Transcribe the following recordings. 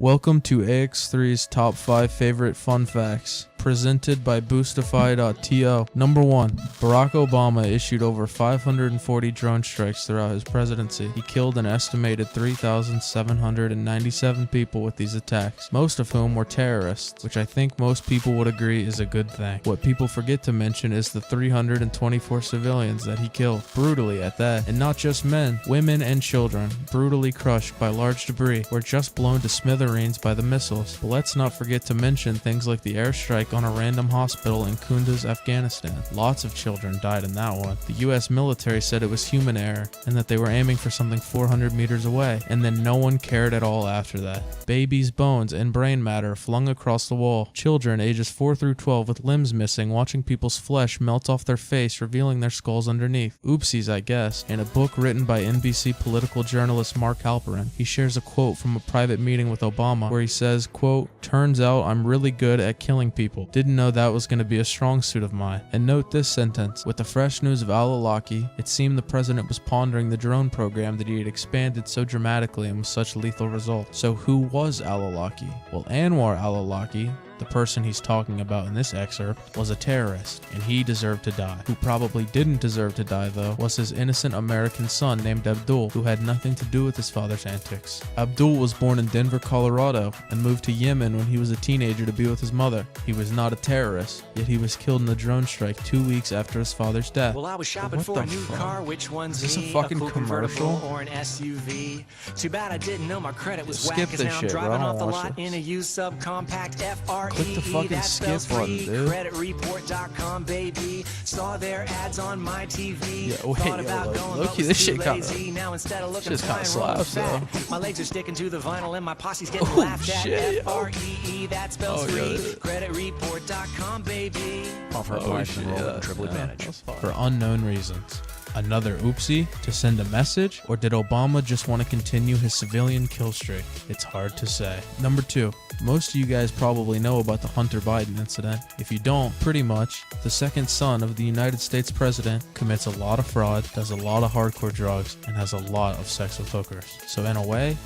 Welcome to AX3's top 5 favorite fun facts, presented by Boostify.to. Number 1. Barack Obama issued over 540 drone strikes throughout his presidency. He killed an estimated 3,797 people with these attacks, most of whom were terrorists, which I think most people would agree is a good thing. What people forget to mention is the 324 civilians that he killed, brutally at that, and not just men, women and children, brutally crushed by large debris, or just blown to smithereens by the missiles. But let's not forget to mention things like the airstrike on a random hospital in Kunduz, Afghanistan. Lots of children died in that one. The US military said it was human error and that they were aiming for something 400 meters away, and then no one cared at all after that. Babies' bones and brain matter flung across the wall. Children ages 4 through 12 with limbs missing watching people's flesh melt off their face, revealing their skulls underneath. Oopsies, I guess. In a book written by NBC political journalist Mark Halperin, he shares a quote from a private meeting with Obama where he says, quote, "Turns out I'm really good at killing people. Didn't know that was going to be a strong suit of mine." And note this sentence: with the fresh news of al-Awlaki, it seemed the president was pondering the drone program that he had expanded so dramatically and with such lethal results. So who was al-Awlaki? Well, Anwar al-Awlaki, the person he's talking about in this excerpt, was a terrorist, and he deserved to die. Who probably didn't deserve to die, though, was his innocent American son named Abdul, who had nothing to do with his father's antics. Abdul was born in Denver, Colorado, and moved to Yemen when he was a teenager to be with his mother. He was not a terrorist, yet he was killed in a drone strike 2 weeks after his father's death. Well, I was shopping for a new car. Which one's Is this me? a fucking cool commercial? Or an SUV? Too bad I didn't know my credit was Skip whack, 'cause this now I'm shit, bro. driving I off the don't wanna lot watch in a used subcompact FREE. Click the fucking that skip spells button, free. dude. Creditreport.com, baby. Saw their ads on my TV. Yeah, wait, Thought yo, about like, going, look-y, but was this too shit kinda- lazy. Now instead of looking shit's kinda fine, rolling slaps, though. fat. My legs are sticking to the vinyl and my posse's getting Oh, laughed shit, at. FREE, that spells Oh, free. yeah. Creditreport.com, baby. Offer Oh, applied shit, and enroll yeah, and triple yeah. advantage. For unknown reasons. Another oopsie to send a message, or did Obama just want to continue his civilian kill streak? It's hard to say. Number 2. Most of you guys probably know about the Hunter Biden incident. If you don't, pretty much, the second son of the United States president commits a lot of fraud, does a lot of hardcore drugs, and has a lot of sex with hookers. So in a way,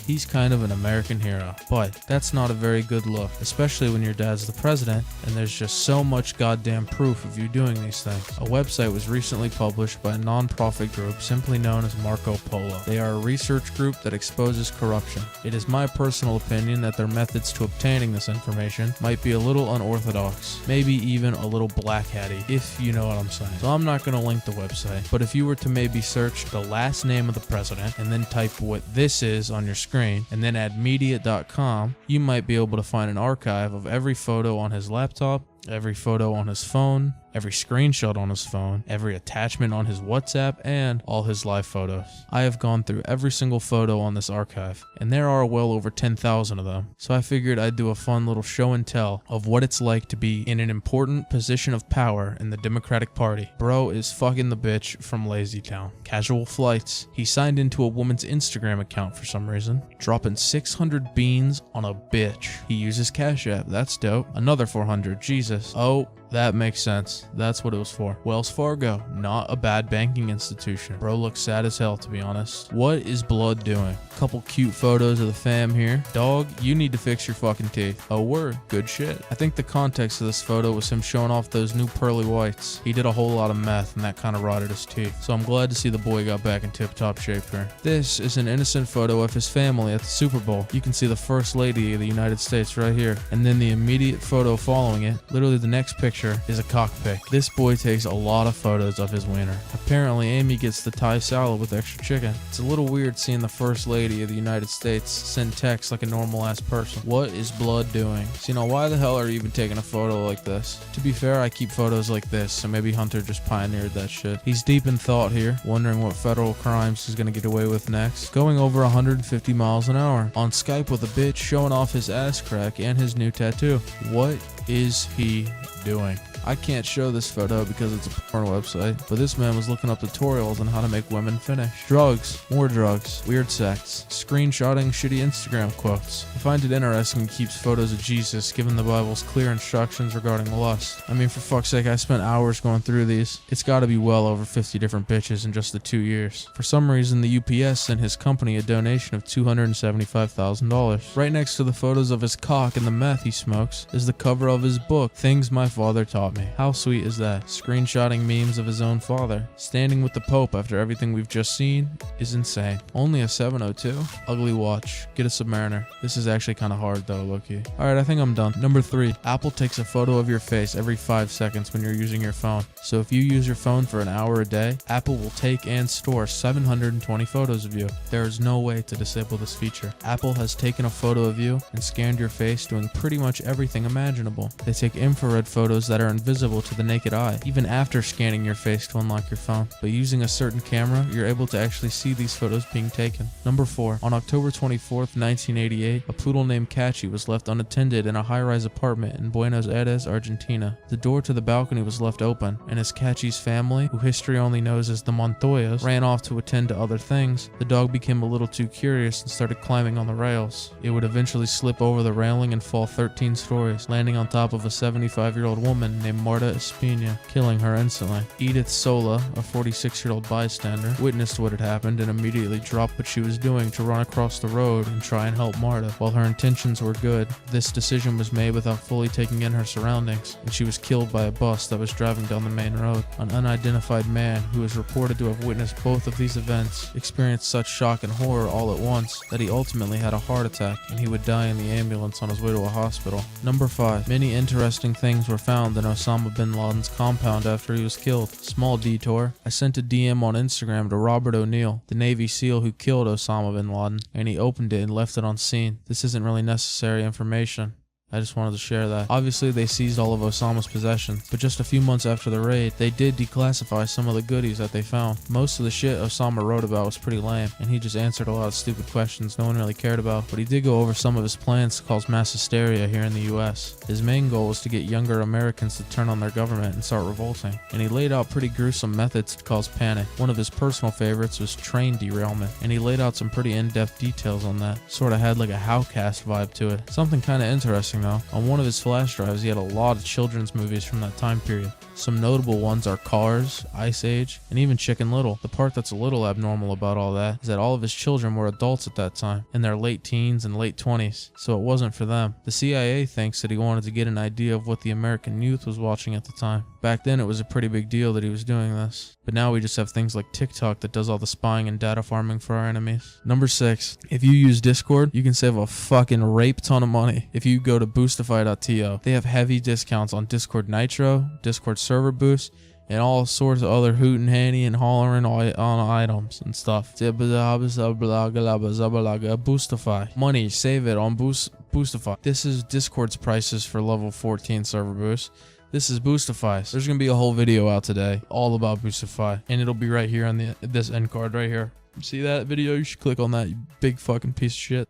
he's kind of an American hero, but that's not a very good look, especially when your dad's the president and there's just so much goddamn proof of you doing these things. A website was recently published by a non-profit group simply known as Marco Polo. They are a research group that exposes corruption. It is my personal opinion that their methods to obtaining this information might be a little unorthodox, maybe even a little black hatty, if you know what I'm saying. So I'm not going to link the website, but if you were to maybe search the last name of the president and then type what this is on your screen, and then add media.com, you might be able to find an archive of every photo on his laptop, every photo on his phone, every screenshot on his phone, every attachment on his WhatsApp, and all his live photos. I have gone through every single photo on this archive, and there are well over 10,000 of them. So I figured I'd do a fun little show and tell of what it's like to be in an important position of power in the Democratic Party. Bro is fucking the bitch from Lazy Town. Casual flights. He signed into a woman's Instagram account for some reason. Dropping 600 beans on a bitch. He uses Cash App. That's dope. Another 400. Jesus. Oh, that makes sense. That's what it was for. Wells Fargo, not a bad banking institution. Bro looks sad as hell, to be honest. What is Blood doing? Couple cute photos of the fam here. Dog, you need to fix your fucking teeth. Oh, word. Good shit. I think the context of this photo was him showing off those new pearly whites. He did a whole lot of meth and that kind of rotted his teeth. So I'm glad to see the boy got back in tip-top shape here. This is an innocent photo of his family at the Super Bowl. You can see the First Lady of the United States right here. And then the immediate photo following it, literally the next picture, is a cockpit. This boy takes a lot of photos of his wiener. Apparently Amy gets the Thai salad with extra chicken. It's a little weird seeing the First Lady of the United States send texts like a normal ass person. What is Blood doing? So, you know, why the hell are you even taking a photo like this? To be fair, I keep photos like this, so maybe Hunter just pioneered that shit. He's deep in thought here, wondering what federal crimes he's gonna get away with next. Going over 150 miles an hour. On Skype with a bitch, showing off his ass crack and his new tattoo. What is he doing? I can't show this photo because it's a porn website, but this man was looking up tutorials on how to make women finish. Drugs, more drugs, weird sex, screenshotting shitty Instagram quotes. I find it interesting he keeps photos of Jesus given the Bible's clear instructions regarding lust. I mean, for fuck's sake, I spent hours going through these. It's gotta be well over 50 different bitches in just the 2 years. For some reason, the UPS sent his company a donation of $275,000. Right next to the photos of his cock and the meth he smokes is the cover of his book, Things My Father Taught Me. How sweet is that? Screenshotting memes of his own father. Standing with the Pope after everything we've just seen is insane. Only a 702? Ugly watch. Get a Submariner. This is actually kind of hard though, low-key. Alright, I think I'm done. Number 3. Apple takes a photo of your face every 5 seconds when you're using your phone. So if you use your phone for an hour a day, Apple will take and store 720 photos of you. There is no way to disable this feature. Apple has taken a photo of you and scanned your face doing pretty much everything imaginable. They take infrared photos that are invisible to the naked eye, even after scanning your face to unlock your phone. But using a certain camera, you're able to actually see these photos being taken. Number 4. On October 24th, 1988, a poodle named Catchy was left unattended in a high-rise apartment in Buenos Aires, Argentina. The door to the balcony was left open, and as Catchy's family, who history only knows as the Montoyas, ran off to attend to other things, the dog became a little too curious and started climbing on the rails. It would eventually slip over the railing and fall 13 stories, landing on top of a 75-year-old woman named Marta Espina, killing her instantly. Edith Sola, a 46-year-old bystander, witnessed what had happened and immediately dropped what she was doing to run across the road and try and help Marta. While her intentions were good, this decision was made without fully taking in her surroundings, and she was killed by a bus that was driving down the main road. An unidentified man, who is reported to have witnessed both of these events, experienced such shock and horror all at once that he ultimately had a heart attack and he would die in the ambulance on his way to a hospital. Number 5. Many interesting things were found in Osama Bin Laden's compound after he was killed. Small detour. I sent a DM on Instagram to Robert O'Neill, the Navy SEAL who killed Osama Bin Laden, and he opened it and left it on scene. This isn't really necessary information. I just wanted to share that. Obviously, they seized all of Osama's possessions, but just a few months after the raid, they did declassify some of the goodies that they found. Most of the shit Osama wrote about was pretty lame, and he just answered a lot of stupid questions no one really cared about, but he did go over some of his plans to cause mass hysteria here in the US. His main goal was to get younger Americans to turn on their government and start revolting, and he laid out pretty gruesome methods to cause panic. One of his personal favorites was train derailment, and he laid out some pretty in-depth details on that. Sorta had like a Howcast vibe to it. Something kinda interesting though. On one of his flash drives, he had a lot of children's movies from that time period. Some notable ones are Cars, Ice Age, and even Chicken Little. The part that's a little abnormal about all that is that all of his children were adults at that time, in their late teens and late 20s, so it wasn't for them. The CIA thinks that he wanted to get an idea of what the American youth was watching at the time. Back then, it was a pretty big deal that he was doing this. But now we just have things like TikTok that does all the spying and data farming for our enemies. Number 6. If you use Discord, you can save a fucking rape ton of money if you go to boostify.to. They have heavy discounts on Discord Nitro, Discord Server Boost, and all sorts of other hoot and handy and hollering on items and stuff. Boostify. Money, save it on Boostify. This is Discord's prices for level 14 server boost. This is Boostify. There's gonna be a whole video out today all about Boostify, and it'll be right here on this end card right here. See that video? You should click on that, you big fucking piece of shit.